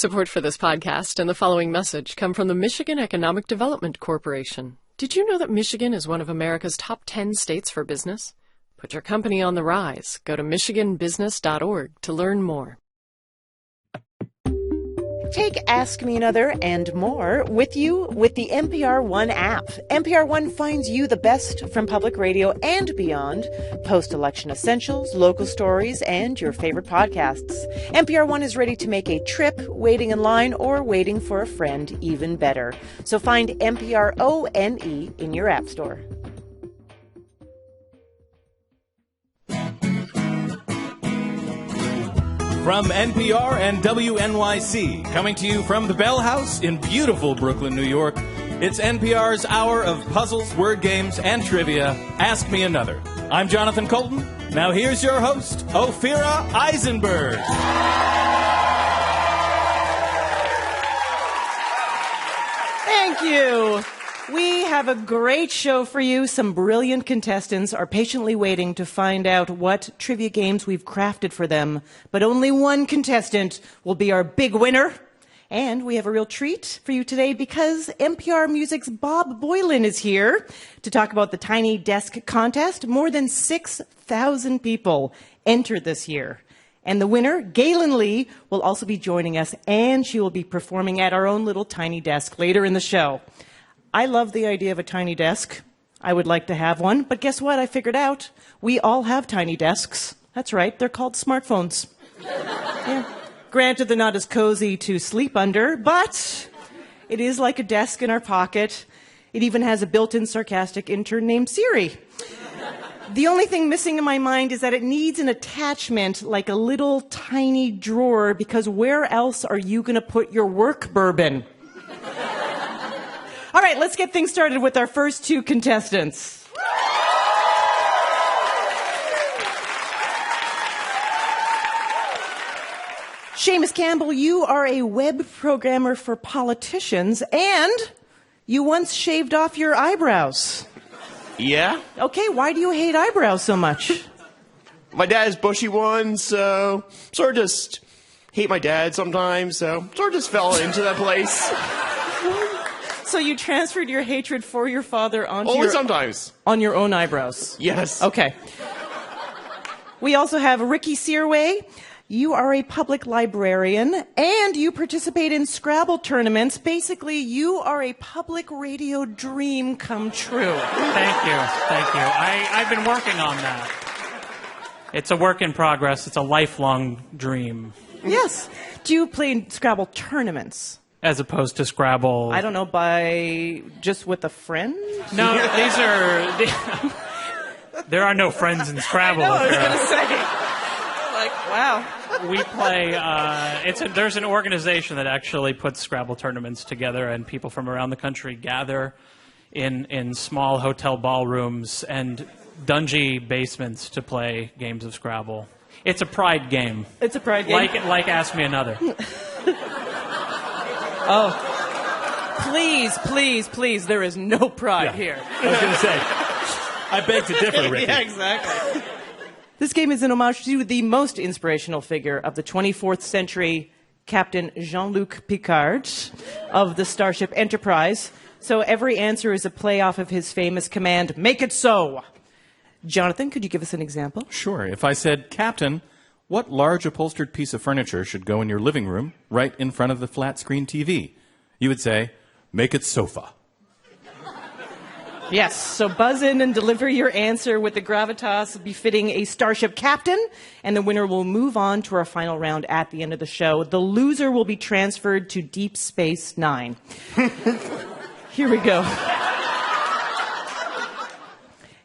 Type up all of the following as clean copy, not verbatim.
Support for this podcast and the following message come from the Michigan Economic Development Corporation. Did you know that Michigan is one of America's top 10 states for business? Put your company on the rise. Go to michiganbusiness.org to learn more. Take Ask Me Another and more with you with the NPR One app. NPR One finds you the best from public radio and beyond, post-election essentials, local stories, and your favorite podcasts. NPR One is ready to make a trip, waiting in line, or waiting for a friend even better. So find NPR ONE in your app store. From NPR and WNYC, coming to you from the Bell House in beautiful Brooklyn, New York, it's NPR's hour of puzzles, word games, and trivia. Ask Me Another. I'm Jonathan Colton. Now here's your host, Ophira Eisenberg. Thank you. We have a great show for you. Some brilliant contestants are patiently waiting to find out what trivia games we've crafted for them. But only one contestant will be our big winner. And we have a real treat for you today because NPR Music's Bob Boilen is here to talk about the Tiny Desk contest. More than 6,000 people entered this year. And the winner, Gaelynn Lee, will also be joining us, and she will be performing at our own little Tiny Desk later in the show. I love the idea of a tiny desk. I would like to have one, but guess what? I figured out we all have tiny desks. That's right, they're called smartphones. Yeah. Granted, they're not as cozy to sleep under, but it is like a desk in our pocket. It even has a built-in sarcastic intern named Siri. The only thing missing in my mind is that it needs an attachment like a little tiny drawer, because where else are you going to put your work bourbon? All right, let's get things started with our first two contestants. Seamus Campbell, you are a web programmer for politicians, and you once shaved off your eyebrows. Yeah? Okay, why do you hate eyebrows so much? My dad has bushy ones, so sort of just hate my dad sometimes, so sort of just fell into that place. So you transferred your hatred for your father onto Only sometimes. On your own eyebrows? Yes. Okay. We also have Ricky Searway. You are a public librarian, and you participate in Scrabble tournaments. Basically, you are a public radio dream come true. Thank you. I've been working on that. It's a work in progress. It's a lifelong dream. Yes. Do you play in Scrabble tournaments? As opposed to Scrabble. I don't know, by just with a friend? No, these are... There are no friends in Scrabble. I know, I was going to say. Like, wow. We play... There's an organization that actually puts Scrabble tournaments together, and people from around the country gather in small hotel ballrooms and dungy basements to play games of Scrabble. It's a pride game. It's a pride game? Like Ask Me Another. Oh, please, there is no pride here. I was going to say, I beg to differ, Ricky. Yeah, exactly. This game is an homage to the most inspirational figure of the 24th century, Captain Jean-Luc Picard of the Starship Enterprise. So every answer is a play off of his famous command, "Make it so." Jonathan, could you give us an example? Sure. If I said, Captain, what large upholstered piece of furniture should go in your living room right in front of the flat-screen TV? You would say, make it sofa. Yes, so buzz in and deliver your answer with the gravitas befitting a starship captain, and the winner will move on to our final round at the end of the show. The loser will be transferred to Deep Space Nine. Here we go.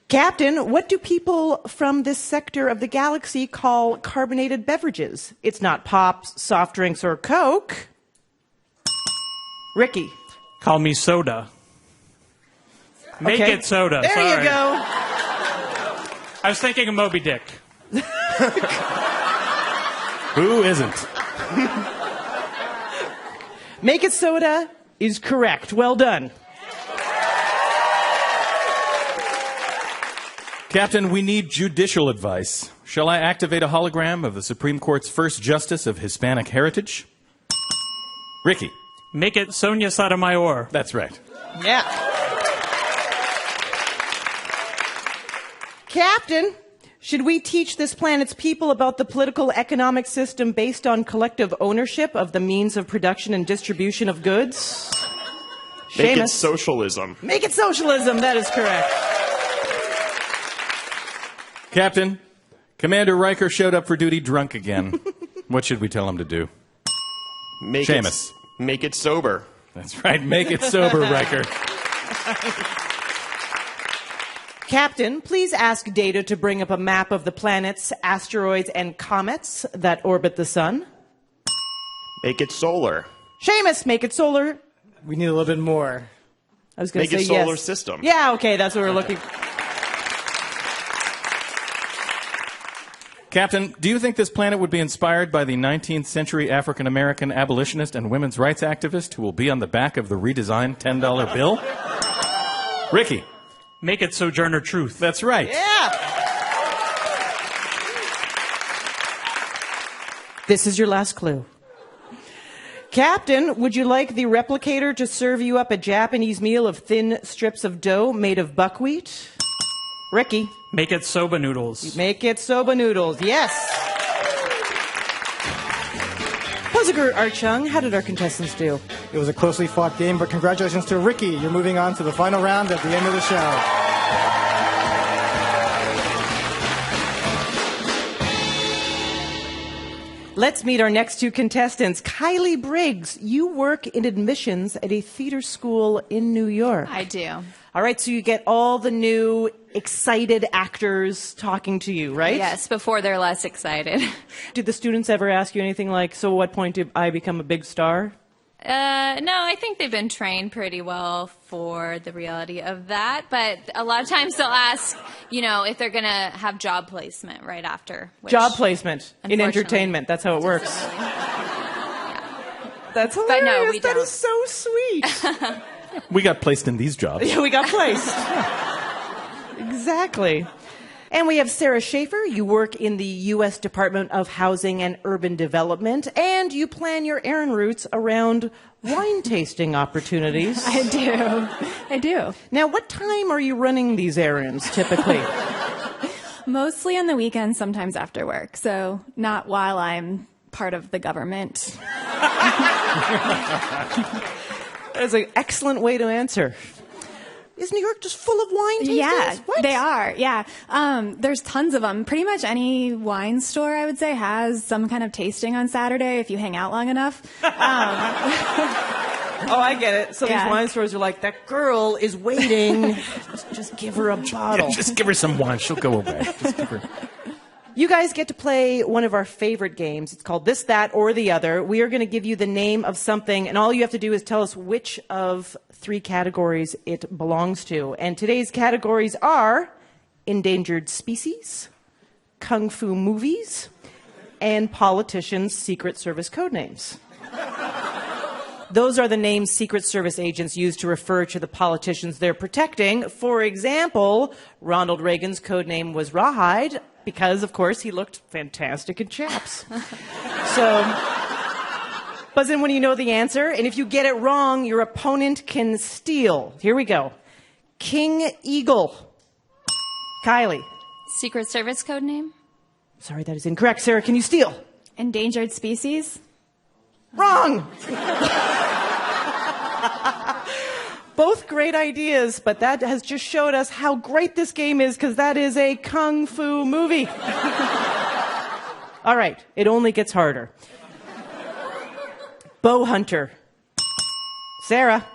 Captain, what do people from this sector of the galaxy call carbonated beverages? It's not pops, soft drinks, or Coke. Ricky. Call me soda. Make it soda. There Sorry. you go. I was thinking of Moby Dick. Who isn't? Make it soda is correct. Well done. Captain, we need judicial advice. Shall I activate a hologram of the Supreme Court's first justice of Hispanic heritage? Ricky. Make it Sonia Sotomayor. That's right. Yeah. Captain, should we teach this planet's people about the political economic system based on collective ownership of the means of production and distribution of goods? Make it Seamus. socialism. Make it socialism. That is correct. Captain, Commander Riker showed up for duty drunk again. What should we tell him to do? Seamus. Make it sober. That's right. Make it sober, Riker. Captain, please ask Data to bring up a map of the planets, asteroids, and comets that orbit the sun. Make it solar. Seamus, make it solar. We need a little bit more. I was going Make to it say solar yes. system. Yeah, okay, that's what we're looking. Captain, do you think this planet would be inspired by the 19th century African American abolitionist and women's rights activist who will be on the back of the redesigned $10 bill? Ricky. Make it Sojourner Truth. That's right. Yeah. This is your last clue. Captain, would you like the replicator to serve you up a Japanese meal of thin strips of dough made of buckwheat? Ricky. Make it Soba Noodles. Make it soba noodles. Yes. Puziger Archung, how did our contestants do? It was a closely fought game, but congratulations to Ricky. You're moving on to the final round at the end of the show. Let's meet our next two contestants. Kylie Briggs, you work in admissions at a theater school in New York. I do. All right, so you get all the new excited actors talking to you, right? Yes, before they're less excited. Did the students ever ask you anything like, so at what point did I become a big star? No, I think they've been trained pretty well for the reality of that. But a lot of times they'll ask, if they're going to have job placement right after. Job placement in unfortunately, entertainment. That's how it works. That's hilarious. But no, we That don't. is so sweet. We got placed in these jobs. Yeah, we got placed. Exactly. And we have Sarah Schaefer. You work in the U.S. Department of Housing and Urban Development, and you plan your errand routes around wine tasting opportunities. I do. Now, what time are you running these errands, typically? Mostly on the weekends, sometimes after work. So not while I'm part of the government. That's an excellent way to answer. Is New York just full of wine tastings? Yeah, What? they are. Yeah. There's tons of them. Pretty much any wine store, I would say, has some kind of tasting on Saturday if you hang out long enough. Oh, I get it. So Yeah. these wine stores are like, that girl is waiting. Just give her a bottle. Just give her some wine. She'll go away. Just give her... You guys get to play one of our favorite games. It's called This, That, or the Other. We are going to give you the name of something, and all you have to do is tell us which of three categories it belongs to. And today's categories are endangered species, kung fu movies, and politicians' Secret Service code names. Those are the names Secret Service agents use to refer to the politicians they're protecting. For example, Ronald Reagan's code name was Rawhide because, of course, he looked fantastic in chaps. So, buzz in when you know the answer, and if you get it wrong, your opponent can steal. Here we go. King Eagle. Kylie. Secret Service code name? Sorry, that is incorrect. Sarah, can you steal? Endangered species? Wrong! Both great ideas, but that has just showed us how great this game is because that is a kung fu movie. All right, it only gets harder. Bow hunter. Sarah.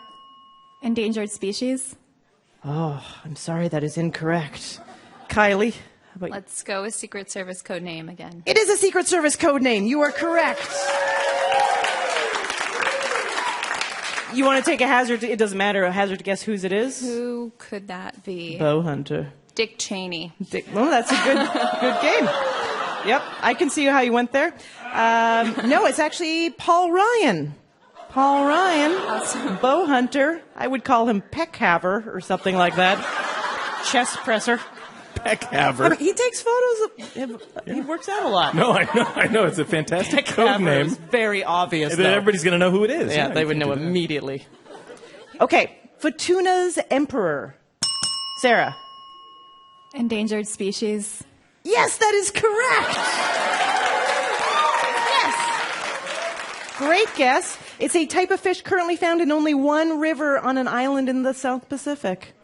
Endangered species? Oh, I'm sorry, that is incorrect. Kylie. How about you? Let's go with Secret Service code name again. It is a Secret Service code name. You are correct. You want to take a hazard? It doesn't matter. A hazard to guess whose it is? Who could that be? Bow hunter. Dick Cheney. Well, that's a good game. Yep, I can see how you went there. No, it's actually Paul Ryan. Paul Ryan, Awesome. bow hunter. I would call him peck haver or something like that. Chest presser. Heck have her. He takes photos of. He works out a lot. No, I know. It's a fantastic code Heck, name. it's very obvious. And then though. everybody's going to know who it is. Yeah, they would know immediately. Okay, Fortuna's Emperor. Sarah. Endangered species. Yes, that is correct. Yes. Great guess. It's a type of fish currently found in only one river on an island in the South Pacific.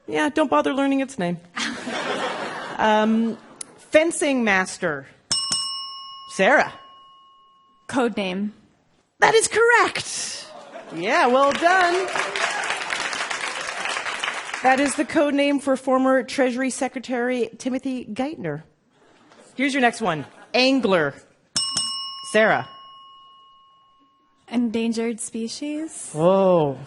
Yeah, don't bother learning its name. Fencing master. Sarah. Codename. That is correct. Yeah, well done. That is the code name for former Treasury Secretary Timothy Geithner. Here's your next one. Angler. Sarah. Endangered species. Oh,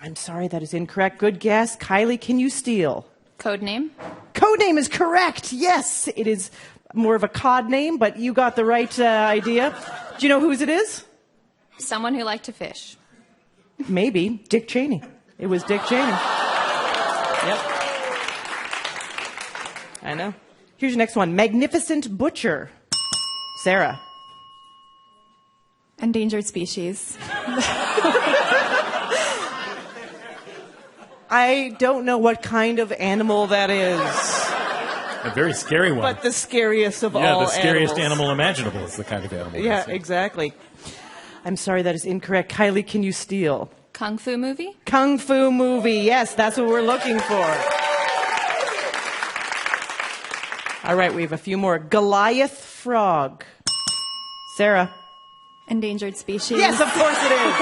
I'm sorry, that is incorrect. Good guess. Kylie, can you steal? Codename. Codename is correct. Yes, it is more of a cod name, but you got the right idea. Do you know whose it is? Someone who liked to fish. Maybe Dick Cheney. It was Dick Cheney. Yep. I know. Here's your next one. Magnificent butcher. Sarah. Endangered species. I don't know what kind of animal that is. A very scary one. But the scariest of all yeah, the scariest animals. animal imaginable is the kind of animal. Yeah, exactly. I'm sorry, that is incorrect. Kylie, can you steal? Kung Fu movie? Kung Fu movie. Yes, that's what we're looking for. All right, we have a few more. Goliath frog. Sarah. Endangered species. Yes, of course it is.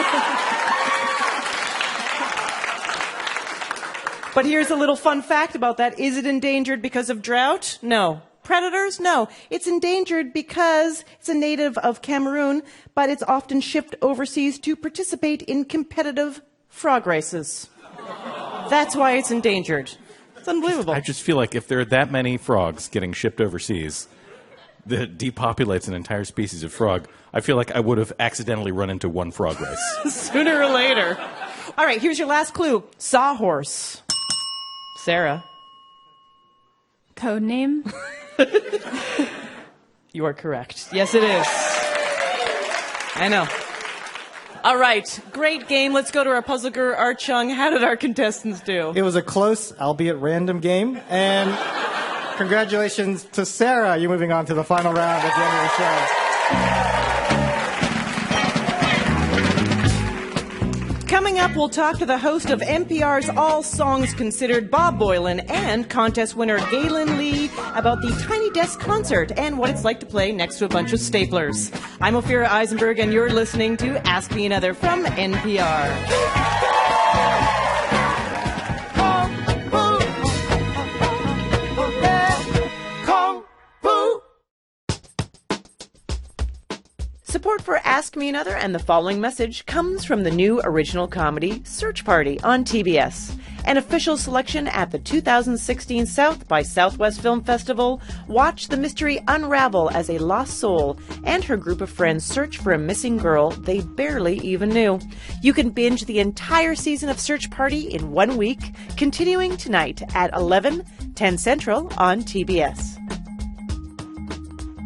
But here's a little fun fact about that. Is it endangered because of drought? No. Predators? No. It's endangered because it's a native of Cameroon, but it's often shipped overseas to participate in competitive frog races. That's why it's endangered. It's unbelievable. I just feel like if there are that many frogs getting shipped overseas that depopulates an entire species of frog, I feel like I would have accidentally run into one frog race. Sooner or later. All right, here's your last clue. Sawhorse. Sarah. Codename. You are correct. Yes, it is. I know. All right, great game. Let's go to our puzzle guru, Art Chung. How did our contestants do? It was a close, albeit random game, and congratulations to Sarah. You're moving on to the final round at the end of the show. Coming up, we'll talk to the host of NPR's All Songs Considered, Bob Boilen, and contest winner Gaelynn Lee about the Tiny Desk concert and what it's like to play next to a bunch of staplers. I'm Ophira Eisenberg, and you're listening to Ask Me Another from NPR. Support for Ask Me Another and the following message comes from the new original comedy Search Party on TBS. An official selection at the 2016 South by Southwest Film Festival. Watch the mystery unravel as a lost soul and her group of friends search for a missing girl they barely even knew. You can binge the entire season of Search Party in 1 week, continuing tonight at 11/10 Central on TBS.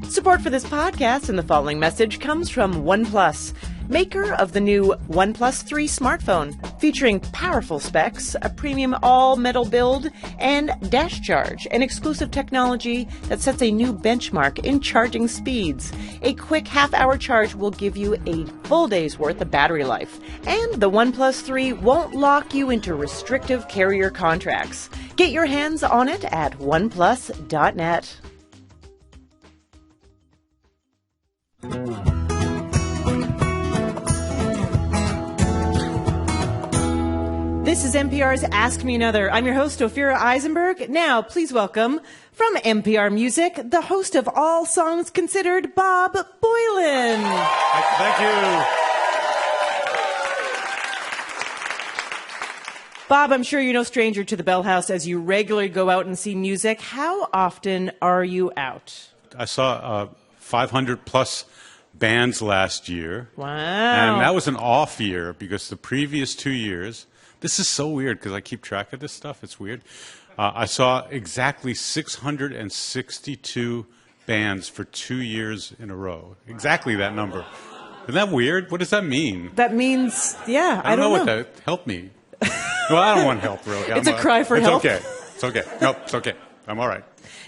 Support for this podcast and the following message comes from OnePlus, maker of the new OnePlus 3 smartphone, featuring powerful specs, a premium all-metal build, and Dash Charge, an exclusive technology that sets a new benchmark in charging speeds. A quick half-hour charge will give you a full day's worth of battery life, and the OnePlus 3 won't lock you into restrictive carrier contracts. Get your hands on it at oneplus.net. This is NPR's Ask Me Another. I'm your host, Ophira Eisenberg. Now, please welcome, from NPR Music, the host of All Songs Considered, Bob Boilen. Thank you. Bob, I'm sure you're no stranger to the Bell House as you regularly go out and see music. How often are you out? I saw 500 plus bands last year. Wow. And that was an off year because the previous 2 years, this is so weird because I keep track of this stuff. It's weird. I saw exactly 662 bands for 2 years in a row. Exactly that number. Isn't that weird? What does that mean? That means, yeah, I don't know what that. Help me. Well, I don't want help, really. It's a cry for help. It's okay. It's okay. Nope, it's okay. I'm all right.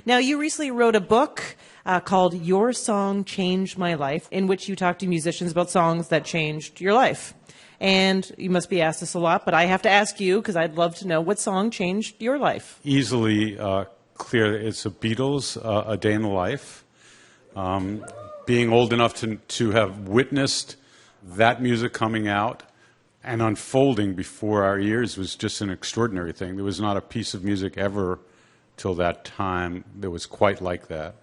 Now, you recently wrote a book called Your Song Changed My Life, in which you talk to musicians about songs that changed your life. And you must be asked this a lot, but I have to ask you, because I'd love to know, what song changed your life? Easily clear. It's the Beatles, A Day in the Life. Being old enough to have witnessed that music coming out and unfolding before our ears was just an extraordinary thing. There was not a piece of music ever till that time that was quite like that.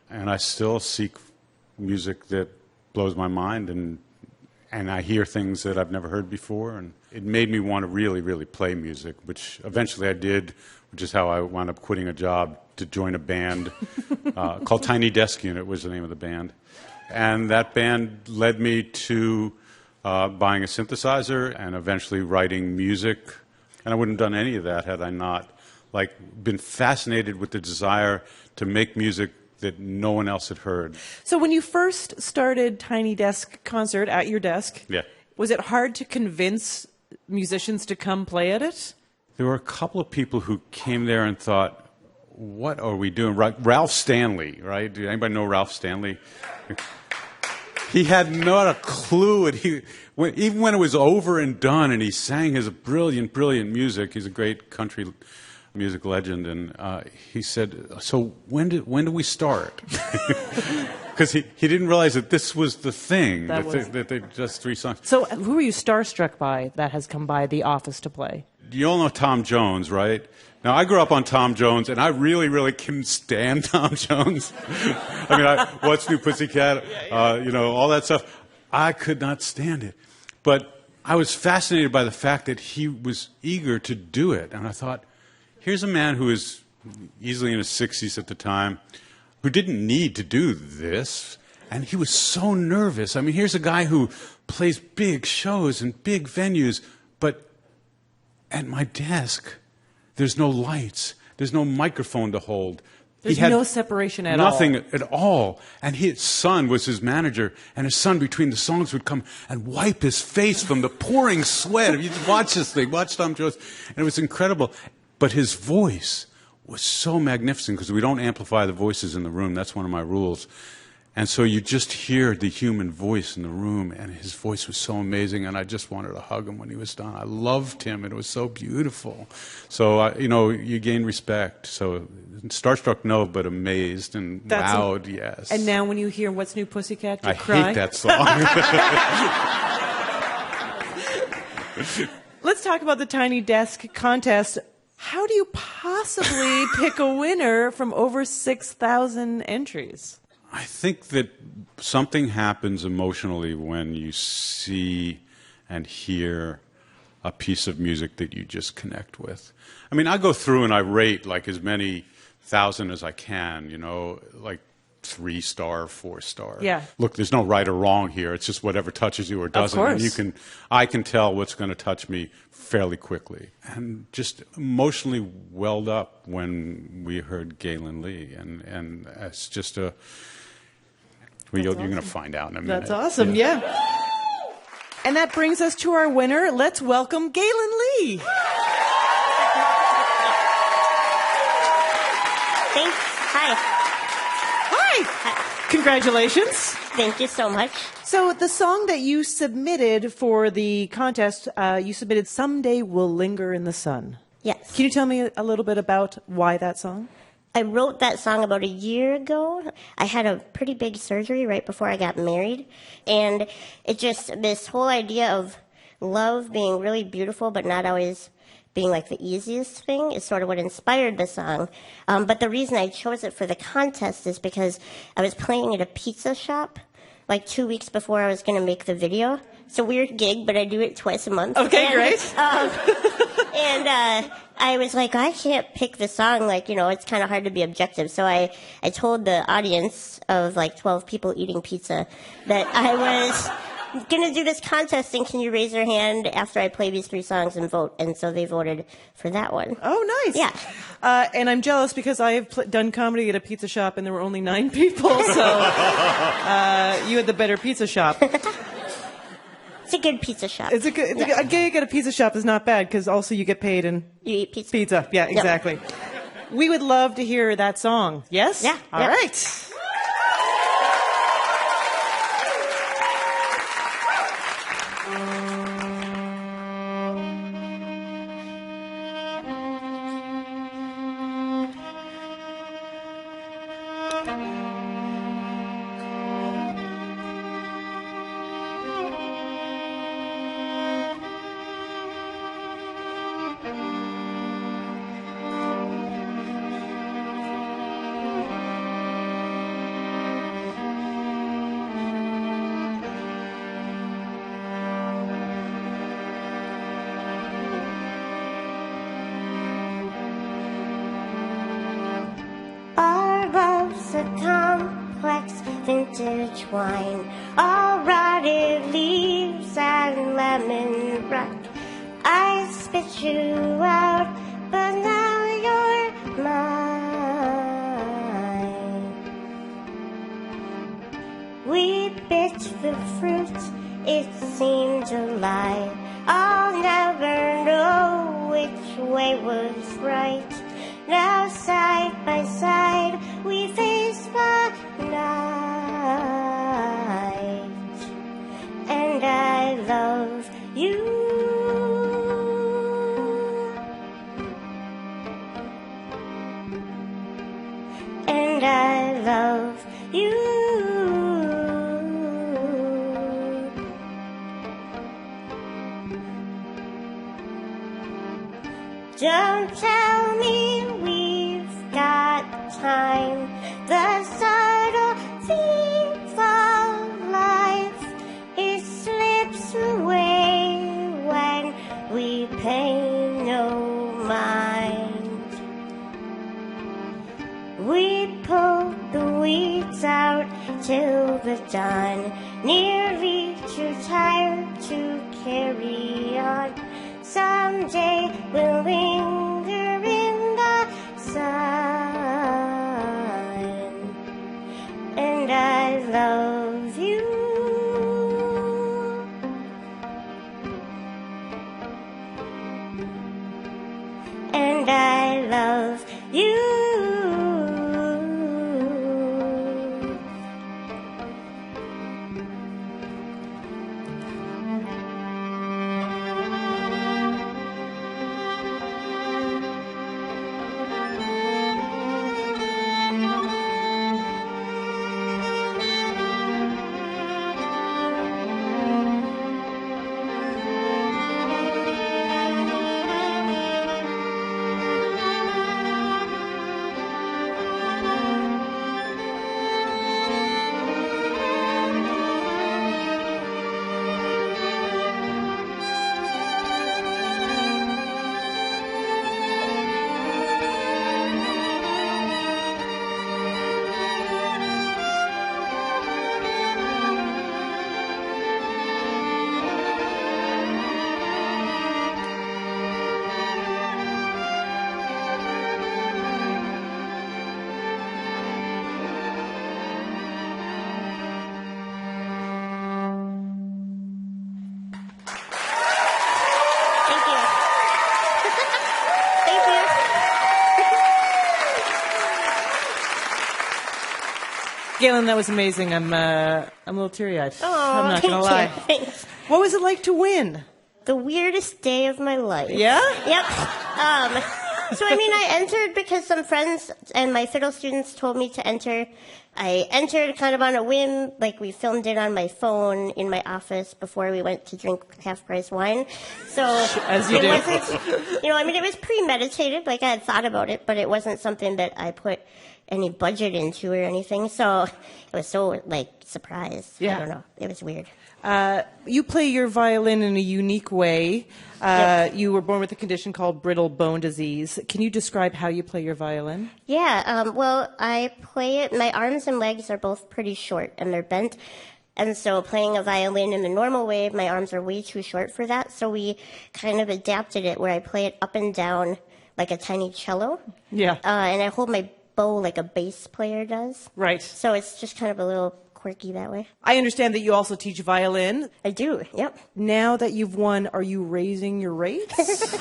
And I still seek music that blows my mind, and I hear things that I've never heard before. And it made me want to really, really play music, which eventually I did, which is how I wound up quitting a job to join a band called Tiny Desk Unit was the name of the band. And that band led me to buying a synthesizer and eventually writing music. And I wouldn't have done any of that had I not been fascinated with the desire to make music that no one else had heard. So when you first started Tiny Desk Concert at your desk, yeah. Was it hard to convince musicians to come play at it? There were a couple of people who came there and thought, what are we doing? Ralph Stanley, right? Do anybody know Ralph Stanley? He had not a clue. Even when it was over and done and he sang his brilliant, brilliant music, he's a great country music legend, and he said, so when do we start? Because he didn't realize that this was the thing, that they just 3 songs. So who were you starstruck by that has come by the office to play? You all know Tom Jones, right? Now, I grew up on Tom Jones, and I really, really couldn't stand Tom Jones. I mean, What's New Pussycat, all that stuff. I could not stand it. But I was fascinated by the fact that he was eager to do it. And I thought, here's a man who is easily in his 60s at the time, who didn't need to do this, and he was so nervous. I mean, here's a guy who plays big shows and big venues, but at my desk, there's no lights. There's no microphone to hold. There's no separation at all. Nothing at all. And his son was his manager, and his son between the songs would come and wipe his face from the pouring sweat. If you watch this thing, watch Tom Jones, and it was incredible. But his voice was so magnificent, because we don't amplify the voices in the room. That's one of my rules. And so you just hear the human voice in the room, and his voice was so amazing, and I just wanted to hug him when he was done. I loved him, and it was so beautiful. So, you gain respect. So starstruck, no, but amazed and wowed, yes. And now when you hear What's New Pussycat, you I cry? hate that song. Let's talk about the Tiny Desk contest. How do you possibly pick a winner from over 6,000 entries? I think that something happens emotionally when you see and hear a piece of music that you just connect with. I mean, I go through and I rate as many thousand as I can, 3-star, 4-star. Yeah. Look, there's no right or wrong here. It's just whatever touches you or doesn't. Of course. And I can tell what's going to touch me fairly quickly. And just emotionally welled up when we heard Gaelynn Lee. And it's just a... You're going to find out in a minute. That's awesome, yeah. And that brings us to our winner. Let's welcome Gaelynn Lee. Thanks. Hi. Hi. Congratulations. Thank you so much. So the song that you submitted for the contest, you submitted Someday We'll Linger in the Sun. Yes. Can you tell me a little bit about why that song? I wrote that song about a year ago. I had a pretty big surgery right before I got married. And it just, this whole idea of love being really beautiful but not always being the easiest thing is sort of what inspired the song. But the reason I chose it for the contest is because I was playing at a pizza shop 2 weeks before I was going to make the video. It's a weird gig, but I do it twice a month. Okay, great. And I was like, I can't pick the song. It's kind of hard to be objective. So I told the audience of 12 people eating pizza that I was gonna do this contest, and can you raise your hand after I play these 3 songs and vote? And so they voted for that one. Oh, nice. Yeah. And I'm jealous because I have done comedy at a pizza shop, and there were only 9 people, so you had the better pizza shop. It's a good pizza shop. It's a good. A gig at a pizza shop is not bad because also you get paid and You eat pizza. pizza. Yeah, exactly. We would love to hear that song. Yes? Yeah. All Yeah. right. Our love's a complex vintage wine, all rotted leaves and lemon rot. I spit you out, but now you're mine. We bit the fruit, it seemed a lie. I'll never know which way was right. Now side by side we face the night, and I love you. And I love you. Don't tell me we've got time. The subtle thief of life, it slips away when we pay no mind. We pull the weeds out till the dawn, nearly too tired to carry on. Someday we'll linger in the sun, and I love you. And I love you. Gaelynn, that was amazing. I'm a little teary-eyed. Oh, I'm not going to lie. Thanks. What was it like to win? The weirdest day of my life. Yeah? Yep. So, I mean, I entered because some friends and my fiddle students told me to enter. I entered kind of on a whim, like we filmed it on my phone in my office before we went to drink half-price wine. So As you it do. wasn't, I mean, it was premeditated, like I had thought about it, but it wasn't something that I put any budget into or anything. So it was so, like, surprised. Yeah. I don't know. It was weird. You play your violin in a unique way. Yep. You were born with a condition called brittle bone disease. Can you describe how you play your violin? Yeah, well, I play it. My arms and legs are both pretty short, and they're bent. And so playing a violin in the normal way, my arms are way too short for that. So we kind of adapted it where I play it up and down like a tiny cello. Yeah. And I hold my bow like a bass player does. Right. So it's just kind of a little quirky that way. I understand that you also teach violin. I do, yep. Now that you've won, are you raising your rates?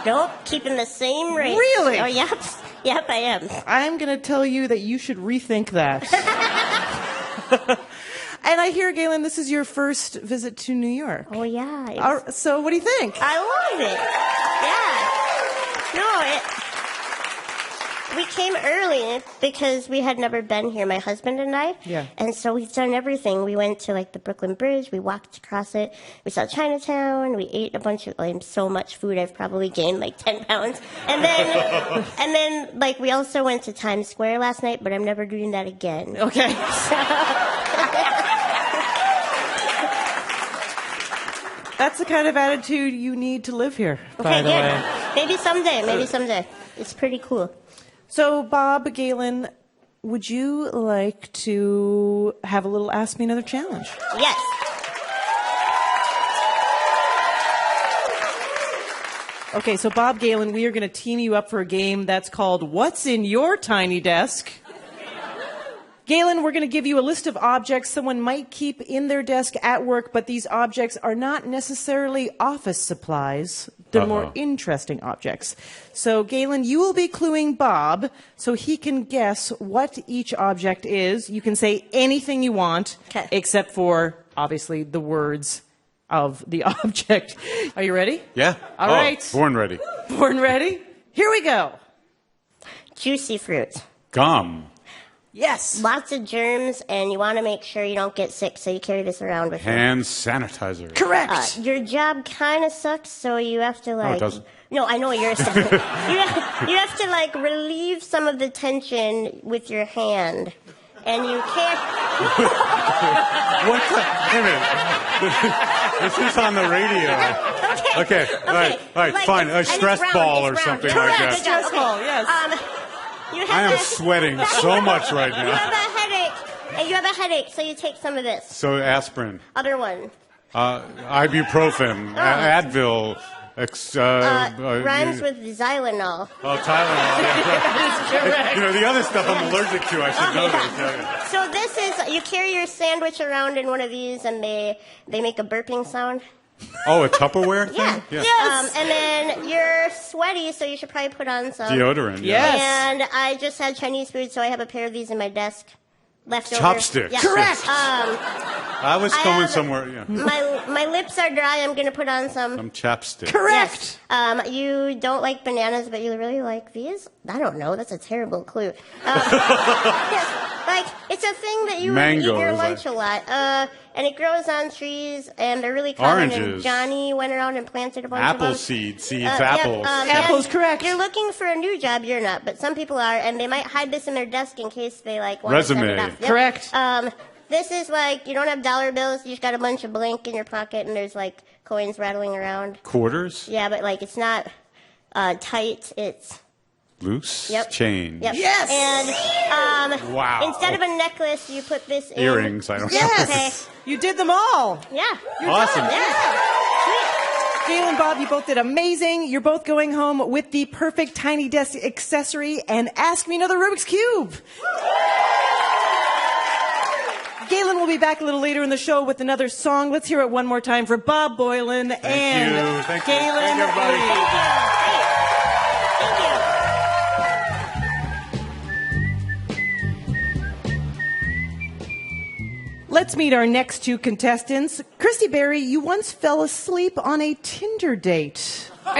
Nope, keeping the same rate. Really? Oh, yep. Yep, I am. I'm going to tell you that you should rethink that. And I hear, Gaelynn, this is your first visit to New York. Oh, yeah. So what do you think? I love it. Yeah. No, we came early because we had never been here, my husband and I. Yeah. And so we've done everything. We went to like the Brooklyn Bridge. We walked across it. We saw Chinatown. We ate a bunch of so much food. I've probably gained like 10 pounds. And then like we also went to Times Square last night, but I'm never doing that again. Okay. That's the kind of attitude you need to live here, by the way. Maybe someday. It's pretty cool. So, Bob, Gaelynn, would you like to have a little Ask Me Another challenge? Yes. Okay, so Bob, Gaelynn, we are going to team you up for a game that's called What's in Your Tiny Desk? Gaelynn, we're going to give you a list of objects someone might keep in their desk at work, but these objects are not necessarily office supplies. They're more interesting objects. So, Gaelynn, you will be cluing Bob so he can guess what each object is. You can say anything you want, except for, obviously, the words of the object. Are you ready? Yeah. All right. Born ready. Born ready? Here we go. Juicy fruit. Gum. Yes. Lots of germs, and you want to make sure you don't get sick, so you carry this around with you. Hand sanitizer. Correct. Your job kind of sucks, so you have to No, it doesn't. No, I know yours doesn't. you have to relieve some of the tension with your hand, and you can't. What the? Wait a minute. This is on the radio. Okay. All right. Fine. A stress ball or something like that. Stress ball. Yes. I am sweating so much right now. You have a headache, so you take some of this. So aspirin. Other one. Ibuprofen. Advil. Rhymes with Xylenol. Oh, Tylenol. Yeah. The other stuff I'm allergic to, I should know this. So this is, you carry your sandwich around in one of these, and they make a burping sound. Oh, a Tupperware thing? Yeah. Yes. And then you're sweaty, so you should probably put on some deodorant. Yes. And I just had Chinese food, so I have a pair of these in my desk. Leftover. Chopsticks. Yeah. Correct. I was going somewhere. Yeah. My lips are dry. I'm going to put on some chapstick. Correct. Yes. You don't like bananas, but you really like these? I don't know. That's a terrible clue. It's a thing that you eat your lunch a lot. And it grows on trees, and they're really common. Oranges. And Johnny went around and planted a bunch of them. Apple seeds, apples. Apples, correct. You're looking for a new job. You're not, but some people are, and they might hide this in their desk in case they want to send it off. Yep. Correct. This is you don't have dollar bills. You just got a bunch of blank in your pocket, and there's coins rattling around. Quarters? Yeah, but it's not tight. It's loose. Yep. Change. Yep. Yes. And wow. Instead of a necklace, you put this in. Earrings. I don't know. Yes. You did them all. Yeah. You're awesome. done. Yeah. Gaelynn, Bob, you both did amazing. You're both going home with the perfect tiny desk accessory and Ask Me Another Rubik's Cube. Gaelynn will be back a little later in the show with another song. Let's hear it one more time for Bob Boilen and Gaelynn. Thank you, everybody. Thank you. Let's meet our next two contestants. Christy Berry, you once fell asleep on a Tinder date. Wow.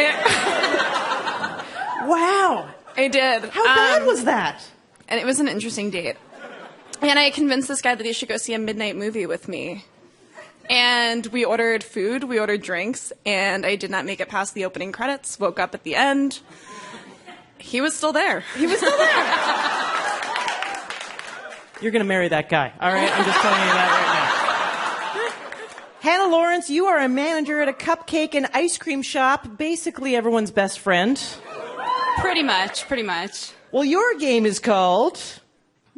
I did. How bad was that? And it was an interesting date. And I convinced this guy that he should go see a midnight movie with me. And we ordered food, we ordered drinks, and I did not make it past the opening credits, woke up at the end. He was still there. He was still there. You're going to marry that guy, all right? I'm just telling you that right now. Hannah Lawrence, you are a manager at a cupcake and ice cream shop, basically everyone's best friend. Pretty much. Well, your game is called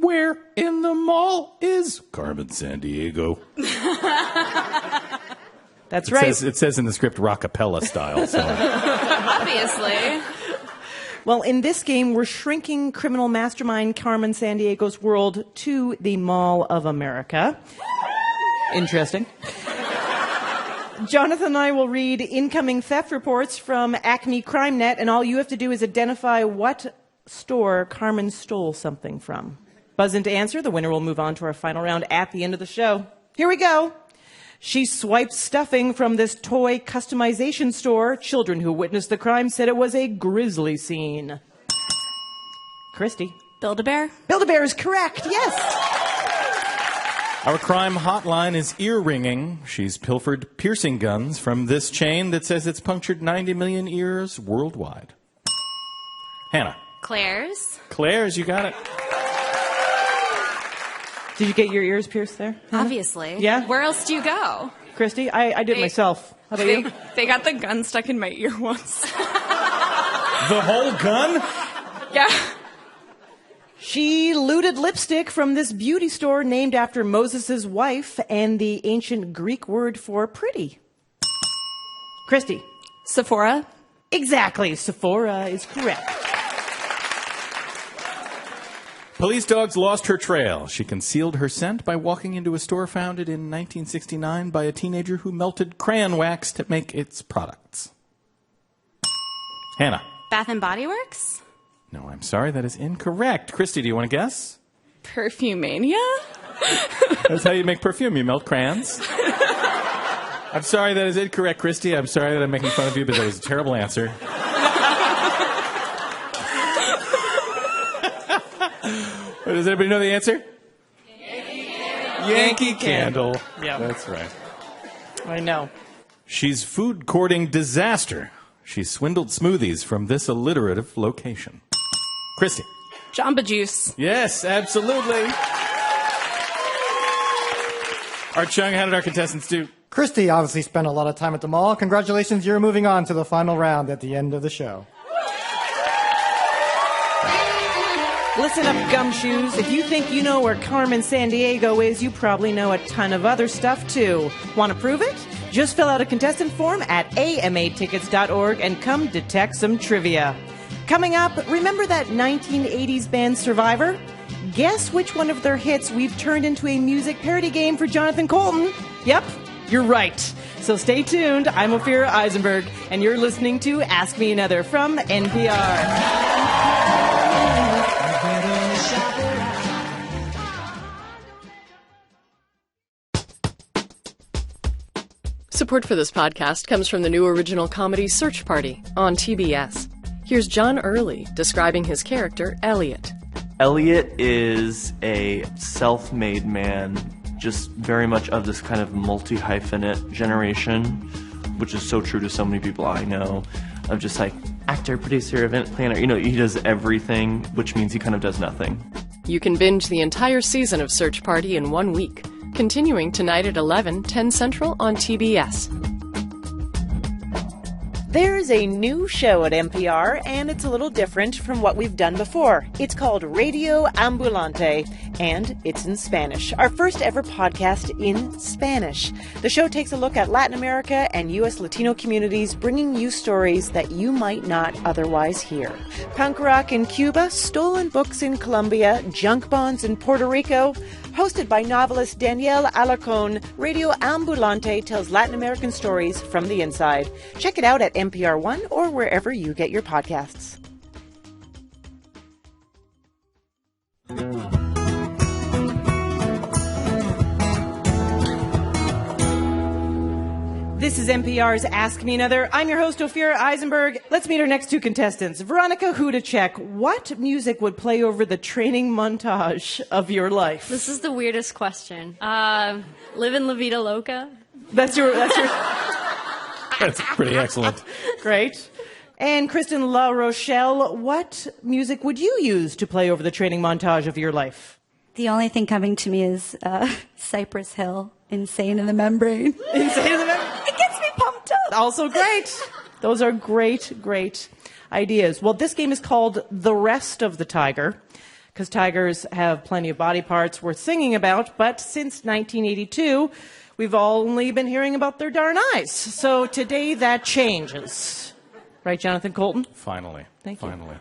Where in the mall is Carmen Sandiego? That's right. It says in the script rockapella style. So. Obviously. Well, in this game, we're shrinking criminal mastermind Carmen Sandiego's world to the Mall of America. Interesting. Jonathan and I will read incoming theft reports from Acme CrimeNet, and all you have to do is identify what store Carmen stole something from. Buzz in to answer. The winner will move on to our final round at the end of the show. Here we go. She swiped stuffing from this toy customization store. Children who witnessed the crime said it was a grisly scene. Christy. Build-A-Bear? Build-A-Bear is correct, yes. Our crime hotline is ear-ringing. She's pilfered piercing guns from this chain that says it's punctured 90 million ears worldwide. Hannah. Claire's. Claire's, you got it. Did you get your ears pierced there? Obviously. Yeah? Where else do you go? Christy, I did it myself. How about you? They got the gun stuck in my ear once. The whole gun? Yeah. She looted lipstick from this beauty store named after Moses' wife and the ancient Greek word for pretty. Christy. Sephora? Exactly. Sephora is correct. Police dogs lost her trail. She concealed her scent by walking into a store founded in 1969 by a teenager who melted crayon wax to make its products. Hannah. Bath and Body Works? No, I'm sorry, that is incorrect. Christy, do you want to guess? Perfumania? That's how you make perfume. You melt crayons. I'm sorry, that is incorrect, Christy. I'm sorry that I'm making fun of you, but that was a terrible answer. Does anybody know the answer? Yankee Candle. Yeah. That's right. I know. She's food courting disaster. She swindled smoothies from this alliterative location. Christy. Jamba Juice. Yes, absolutely. Art Chung, how did our contestants do? Christy obviously spent a lot of time at the mall. Congratulations, you're moving on to the final round at the end of the show. Listen up, gumshoes. If you think you know where Carmen Sandiego is, you probably know a ton of other stuff, too. Want to prove it? Just fill out a contestant form at amatickets.org and come detect some trivia. Coming up, remember that 1980s band Survivor? Guess which one of their hits we've turned into a music parody game for Jonathan Colton? Yep, you're right. So stay tuned. I'm Ophira Eisenberg, and you're listening to Ask Me Another from NPR. Support for this podcast comes from the new original comedy Search Party on TBS. Here's John Early describing his character, Elliot. Elliot is a self-made man, just very much of this kind of multi-hyphenate generation, which is so true to so many people I know, of just like actor, producer, event planner. You know, he does everything, which means he kind of does nothing. You can binge the entire season of Search Party in 1 week, continuing tonight at 11, 10 Central on TBS. There's a new show at NPR, and it's a little different from what we've done before. It's called Radio Ambulante, and it's in Spanish. Our first ever podcast in Spanish. The show takes a look at Latin America and U.S. Latino communities, bringing you stories that you might not otherwise hear. Punk rock in Cuba, stolen books in Colombia, junk bonds in Puerto Rico. Hosted by novelist Danielle Alarcón, Radio Ambulante tells Latin American stories from the inside. Check it out at NPR One or wherever you get your podcasts. This is NPR's Ask Me Another. I'm your host, Ophira Eisenberg. Let's meet our next two contestants. Veronica Hudacek, what music would play over the training montage of your life? This is the weirdest question. Livin' La Vida Loca. That's your... That's pretty excellent. Great. And Kristen La Rochelle, what music would you use to play over the training montage of your life? The only thing coming to me is Cypress Hill, Insane in the Membrane. Insane in the Membrane? It gets me pumped up. Also great. Those are great, great ideas. Well, this game is called The Rest of the Tiger. because tigers have plenty of body parts worth singing about, but since 1982, we've only been hearing about their darn eyes. So today that changes. Right, Jonathan Colton? Finally. Thank you. Finally.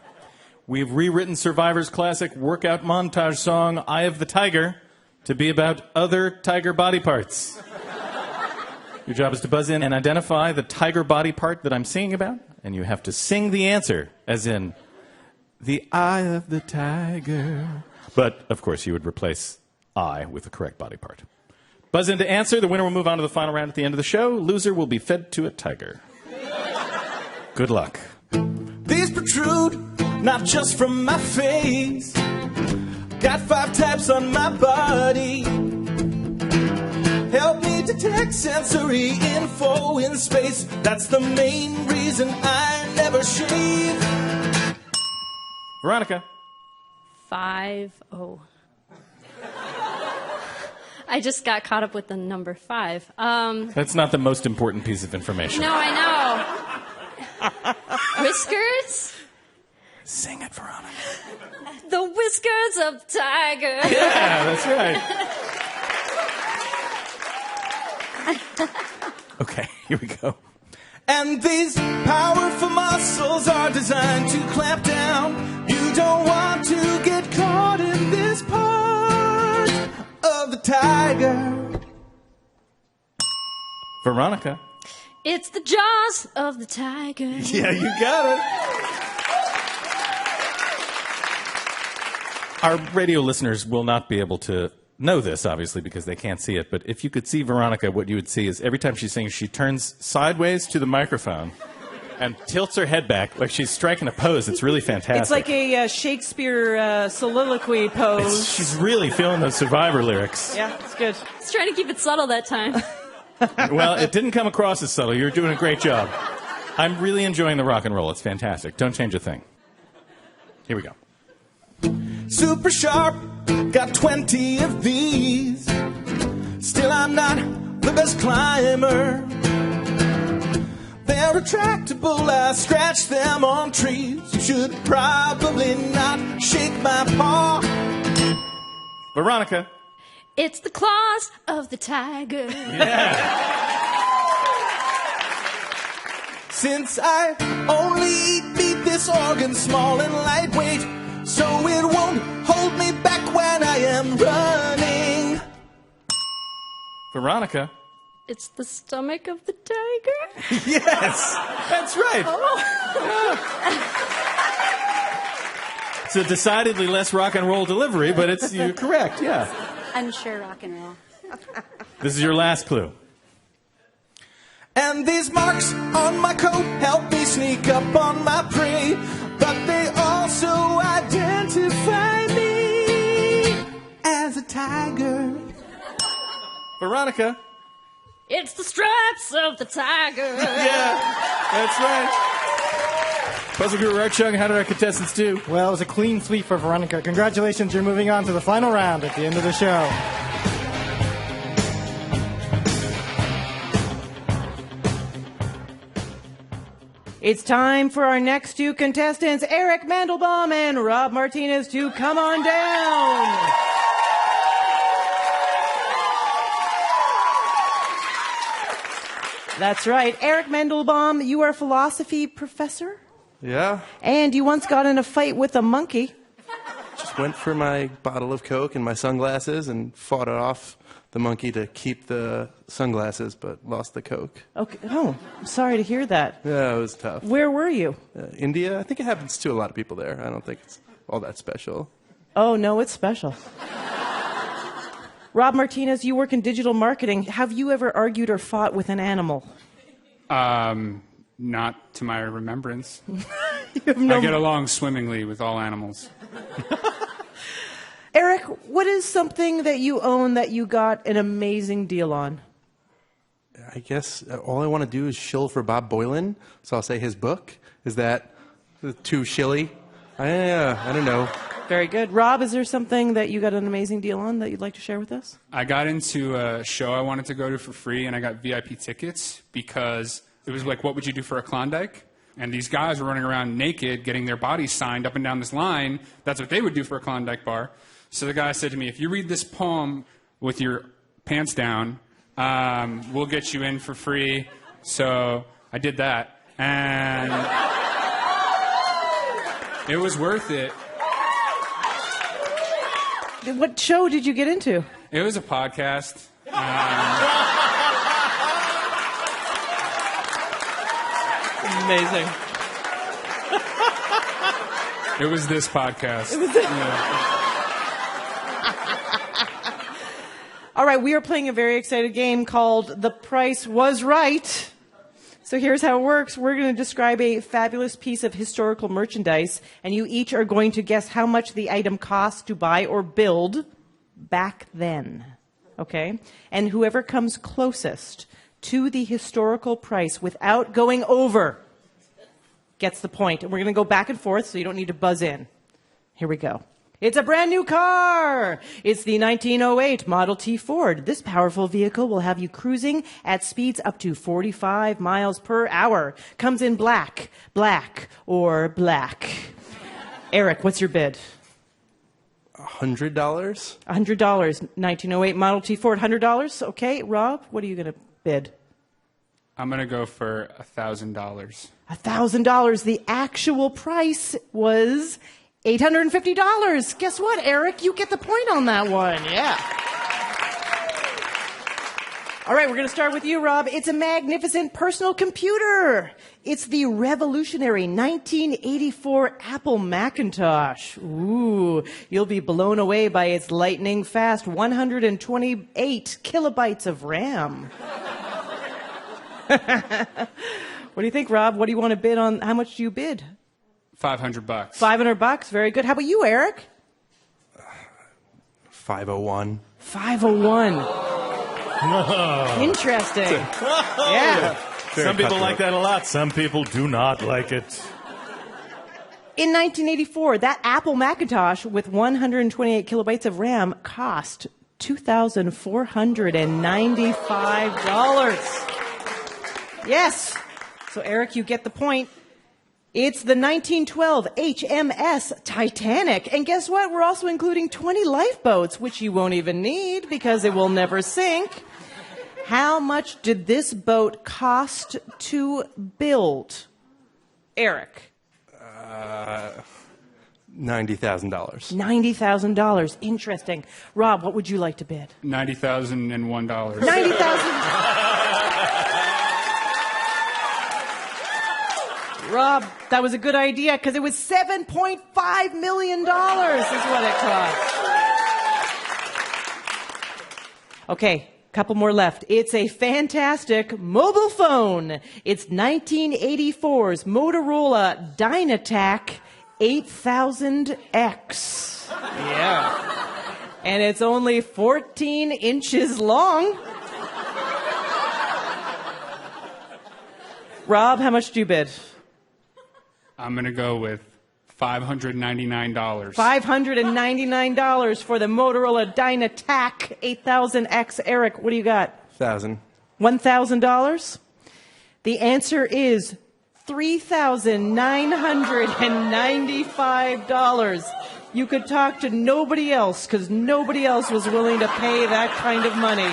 We've rewritten Survivor's classic workout montage song, Eye of the Tiger, to be about other tiger body parts. Your job is to buzz in and identify the tiger body part that I'm singing about, and you have to sing the answer, as in, the eye of the tiger. But, of course, you would replace I with the correct body part. Buzz in to answer. The winner will move on to the final round at the end of the show. Loser will be fed to a tiger. Good luck. These protrude, not just from my face. Got 5 tabs on my body. Help me detect sensory info in space. That's the main reason I never shave. Veronica. 5-0. I just got caught up with the number 5. That's not the most important piece of information. No, I know. Whiskers? Sing it, Veronica. The whiskers of the tiger. Yeah, that's right. Okay, here we go. And these powerful muscles are designed to clamp down. You don't want to get caught in this part of the tiger. Veronica. It's the jaws of the tiger. Yeah, you got it. Our radio listeners will not be able to know this, obviously, because they can't see it. But if you could see Veronica, what you would see is every time she sings, she turns sideways to the microphone and tilts her head back like she's striking a pose. It's really fantastic. It's like a Shakespeare soliloquy pose. She's really feeling those Survivor lyrics. Yeah, it's good. I was trying to keep it subtle that time. Well, it didn't come across as subtle. You're doing a great job. I'm really enjoying the rock and roll. It's fantastic. Don't change a thing. Here we go. Super sharp, got 20 of these. Still, I'm not the best climber. They're retractable, I scratch them on trees. You should probably not shake my paw. Veronica. It's the claws of the tiger. Yeah. Since I only beat this organ small and lightweight, so it won't hold me back when I am running. Veronica. It's the stomach of the tiger. Yes, that's right. It's a decidedly less rock and roll delivery, but you're correct, yeah. Unsure rock and roll. This is your last clue. And these marks on my coat help me sneak up on my prey, but they also identify me as a tiger. Veronica. It's the stripes of the tiger. Yeah, that's right. Puzzle Guru Art Chung, how did our contestants do? Well, it was a clean sweep for Veronica. Congratulations, you're moving on to the final round at the end of the show. It's time for our next 2 contestants, Eric Mandelbaum and Rob Martinez, to come on down. That's right. Eric Mandelbaum, you are a philosophy professor? Yeah. And you once got in a fight with a monkey. Just went for my bottle of Coke and my sunglasses and fought it off the monkey to keep the sunglasses, but lost the Coke. Okay. Oh, I'm sorry to hear that. Yeah, it was tough. Where were you? India. I think it happens to a lot of people there. I don't think it's all that special. Oh, no, it's special. Rob Martinez, you work in digital marketing. Have you ever argued or fought with an animal? Not to my remembrance. I get along swimmingly with all animals. Eric, what is something that you own that you got an amazing deal on? I guess all I want to do is shill for Bob Boilen, so I'll say his book. Is that too shilly? I don't know. Very good. Rob, is there something that you got an amazing deal on that you'd like to share with us? I got into a show I wanted to go to for free, and I got VIP tickets because it was like, what would you do for a Klondike? And these guys were running around naked, getting their bodies signed up and down this line. That's what they would do for a Klondike bar. So the guy said to me, if you read this poem with your pants down, we'll get you in for free. So I did that. And it was worth it. What show did you get into? It was a podcast. Amazing. It was this podcast. All right, we are playing a very exciting game called The Price Was Right. So here's how it works. We're going to describe a fabulous piece of historical merchandise, and you each are going to guess how much the item cost to buy or build back then. Okay? And whoever comes closest to the historical price without going over gets the point. And we're going to go back and forth, so you don't need to buzz in. Here we go. It's a brand new car. It's the 1908 Model T Ford. This powerful vehicle will have you cruising at speeds up to 45 miles per hour. Comes in black, or black. Eric, what's your bid? $100? $100. 1908 Model T Ford, $100. Okay, Rob, what are you going to bid? I'm going to go for $1,000. $1,000. The actual price was $850. Guess what, Eric? You get the point on that one. Yeah. All right, we're going to start with you, Rob. It's a magnificent personal computer. It's the revolutionary 1984 Apple Macintosh. Ooh, you'll be blown away by its lightning fast 128 kilobytes of RAM. What do you think, Rob? What do you want to bid on? How much do you bid? $500. $500. Very good. How about you, Eric? 501. 501. Interesting. Yeah. Some people like that a lot. Some people do not like it. In 1984, that Apple Macintosh with 128 kilobytes of RAM cost $2,495. Yes. So, Eric, you get the point. It's the 1912 HMS Titanic. And guess what? We're also including 20 lifeboats, which you won't even need because it will never sink. How much did this boat cost to build? Eric. $90,000. $90,000. Interesting. Rob, what would you like to bid? $90,001. $90,000. Rob, that was a good idea because it was $7.5 million is what it cost. Okay, couple more left. It's a fantastic mobile phone. It's 1984's Motorola Dynatac 8000X. Yeah. And it's only 14 inches long. Rob, how much do you bid? I'm going to go with $599. $599 for the Motorola Dynatac 8000X. Eric, what do you got? 1,000. $1,000? The answer is $3,995. You could talk to nobody else because nobody else was willing to pay that kind of money.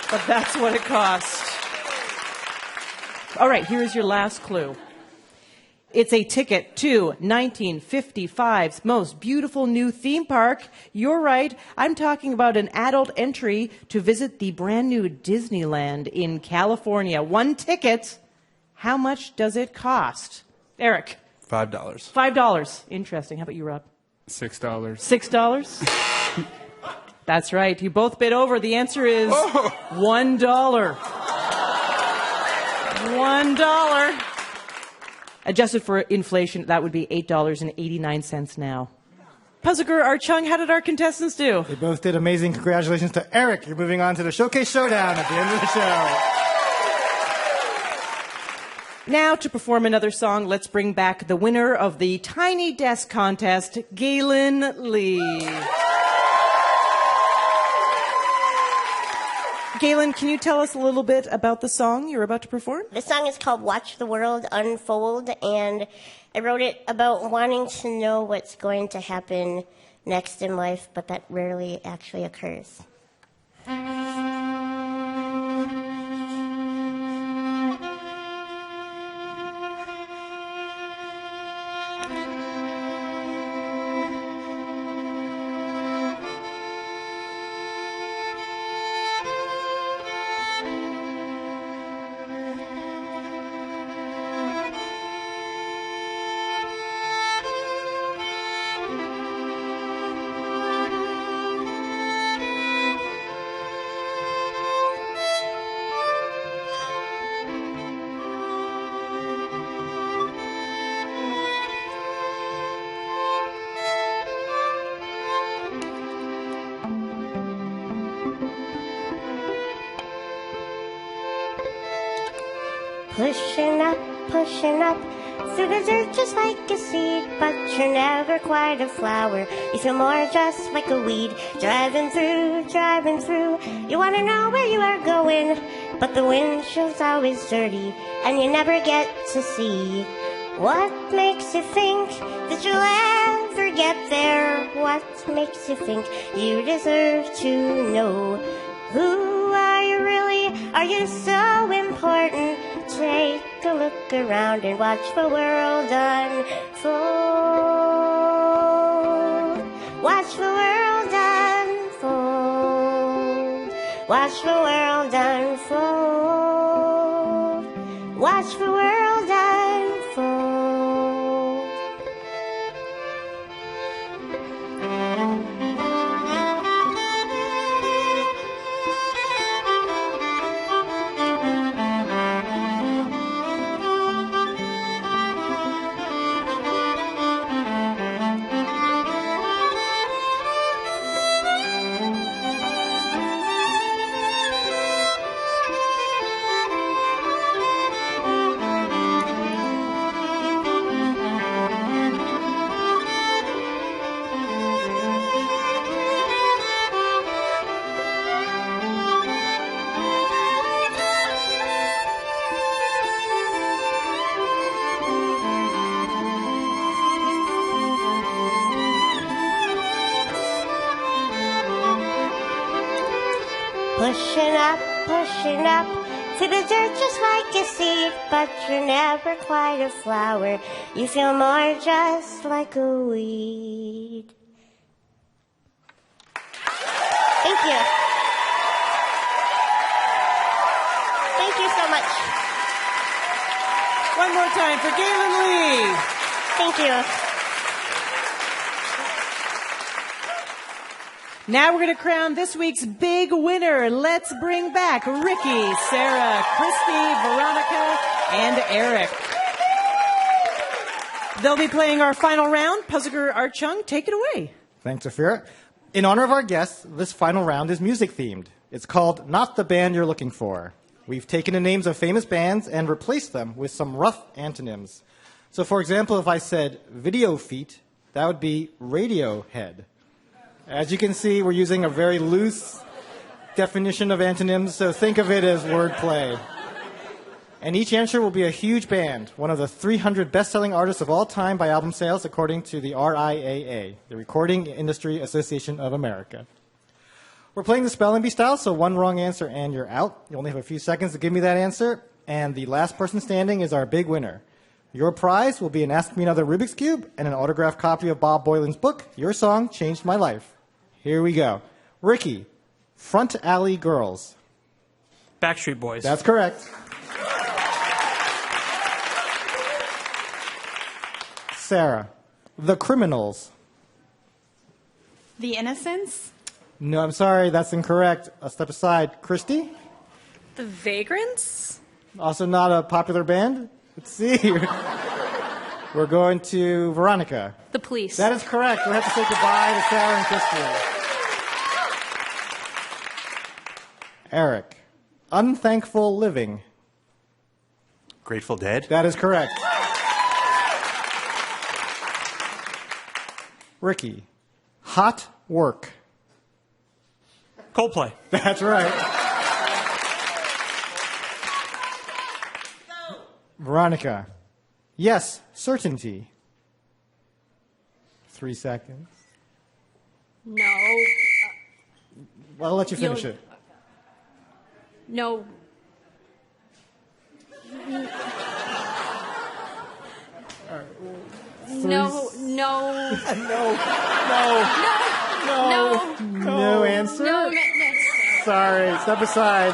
But that's what it cost. All right, here's your last clue. It's a ticket to 1955's most beautiful new theme park. You're right. I'm talking about an adult entry to visit the brand new Disneyland in California. One ticket. How much does it cost? Eric. $5. $5. Interesting. How about you, Rob? $6. $6? That's right. You both bid over. The answer is $1. $1. Adjusted for inflation, that would be $8.89 now. Puzzlegur, our Chung, how did our contestants do? They both did amazing. Congratulations to Eric. You're moving on to the Showcase Showdown at the end of the show. Now, to perform another song, let's bring back the winner of the Tiny Desk Contest, Gaelynn Lee. Gaelynn, can you tell us a little bit about the song you're about to perform? The song is called Watch the World Unfold, and I wrote it about wanting to know what's going to happen next in life, but that rarely actually occurs. Pushing up through the dirt just like a seed, but you're never quite a flower. You feel more just like a weed. Driving through, you want to know where you are going, but the windshield's always dirty, and you never get to see. What makes you think that you'll ever get there? What makes you think you deserve to know? Who are you really? Are you so important? Take a look around and watch the world unfold. Watch the world unfold. Watch the world unfold. Watch the world unfold. Pushing up through the dirt just like a seed, but you're never quite a flower. You feel more just like a weed. Thank you. Thank you so much. One more time for Gaelynn Lee. Thank you. Now we're going to crown this week's big winner. Let's bring back Ricky, Sarah, Christy, Veronica, and Eric. They'll be playing our final round. Puzzler Art Chung, take it away. Thanks, Ophira. In honor of our guests, this final round is music-themed. It's called Not the Band You're Looking For. We've taken the names of famous bands and replaced them with some rough antonyms. So, for example, if I said Video Feet, that would be Radiohead. As you can see, we're using a very loose definition of antonyms, so think of it as wordplay. And each answer will be a huge band, one of the 300 best-selling artists of all time by album sales, according to the RIAA, the Recording Industry Association of America. We're playing the spelling bee style, so one wrong answer and you're out. You only have a few seconds to give me that answer, and the last person standing is our big winner. Your prize will be an Ask Me Another Rubik's Cube and an autographed copy of Bob Boilen's book, Your Song Changed My Life. Here we go. Ricky, Front Alley Girls. Backstreet Boys. That's correct. Sarah, The Criminals. The Innocents. No, I'm sorry, that's incorrect. A step aside. Christy? The Vagrants? Also not a popular band? Let's see. We're going to Veronica. The Police. That is correct. We'll have to say goodbye to Sarah and Christy. Eric, Unthankful Living. Grateful Dead. That is correct. Ricky, Hot Work. Coldplay. That's right. Veronica. Yes, certainty. 3 seconds. No. Well, I'll let you finish it. No. No. No answer? No. Sorry, step aside.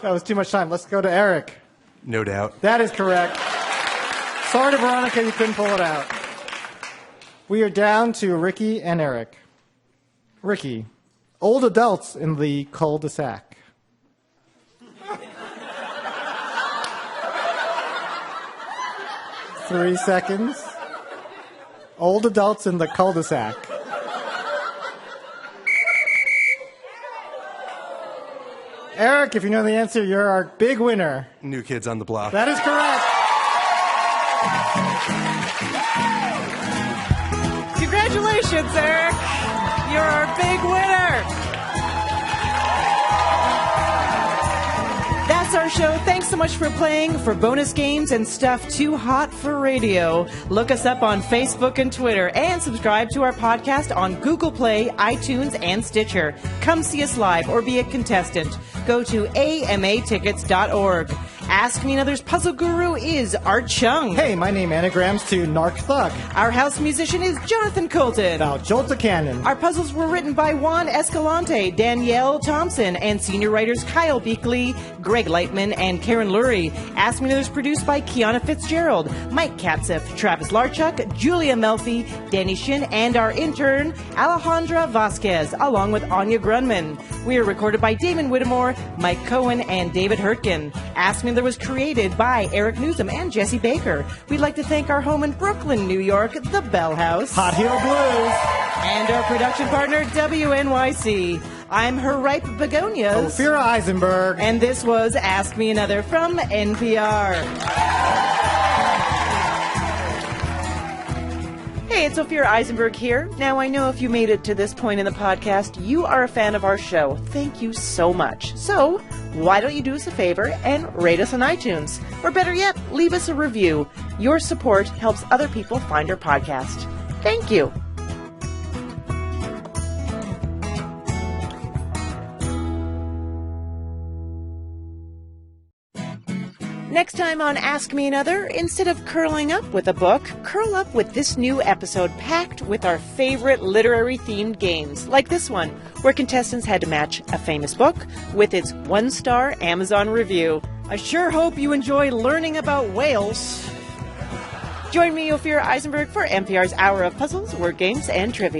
That was too much time. Let's go to Eric. No doubt. That is correct. Sorry to Veronica, you couldn't pull it out. We are down to Ricky and Eric. Ricky, old adults in the cul-de-sac. Three seconds. Old adults in the cul-de-sac. Eric, if you know the answer, you're our big winner. New Kids on the Block. That is correct. Congratulations, Eric. You're our big winner. That's our show. Thanks so much for playing. For bonus games and stuff too hot for radio, look us up on Facebook and Twitter, and subscribe to our podcast on Google Play, iTunes, and Stitcher. Come see us live or be a contestant. Go to amatickets.org. Ask Me Another's puzzle guru is Art Chung. Hey, my name anagrams to Narc Thug. Our house musician is Jonathan Colton. Now, Jolta Cannon. Our puzzles were written by Juan Escalante, Danielle Thompson, and senior writers Kyle Beakley, Greg Lightman, and Karen Lurie. Ask Me Another's produced by Kiana Fitzgerald, Mike Katzif, Travis Larchuk, Julia Melfi, Danny Shin, and our intern, Alejandra Vasquez, along with Anya Grunman. We are recorded by Damon Whittemore, Mike Cohen, and David Hurtgen. Ask Me Another was created by Eric Newsom and Jesse Baker. We'd like to thank our home in Brooklyn, New York, the Bell House. Hot Heel Blues. And our production partner, WNYC. I'm her ripe begonias. Ophira Eisenberg. And this was Ask Me Another from NPR. Hey, it's Ophira Eisenberg here. Now, I know if you made it to this point in the podcast, you are a fan of our show. Thank you so much. So, why don't you do us a favor and rate us on iTunes? Or better yet, leave us a review. Your support helps other people find our podcast. Thank you. Next time on Ask Me Another, instead of curling up with a book, curl up with this new episode packed with our favorite literary-themed games, like this one, where contestants had to match a famous book with its one-star Amazon review. I sure hope you enjoy learning about whales. Join me, Ophira Eisenberg, for NPR's Hour of Puzzles, Word Games, and Trivia.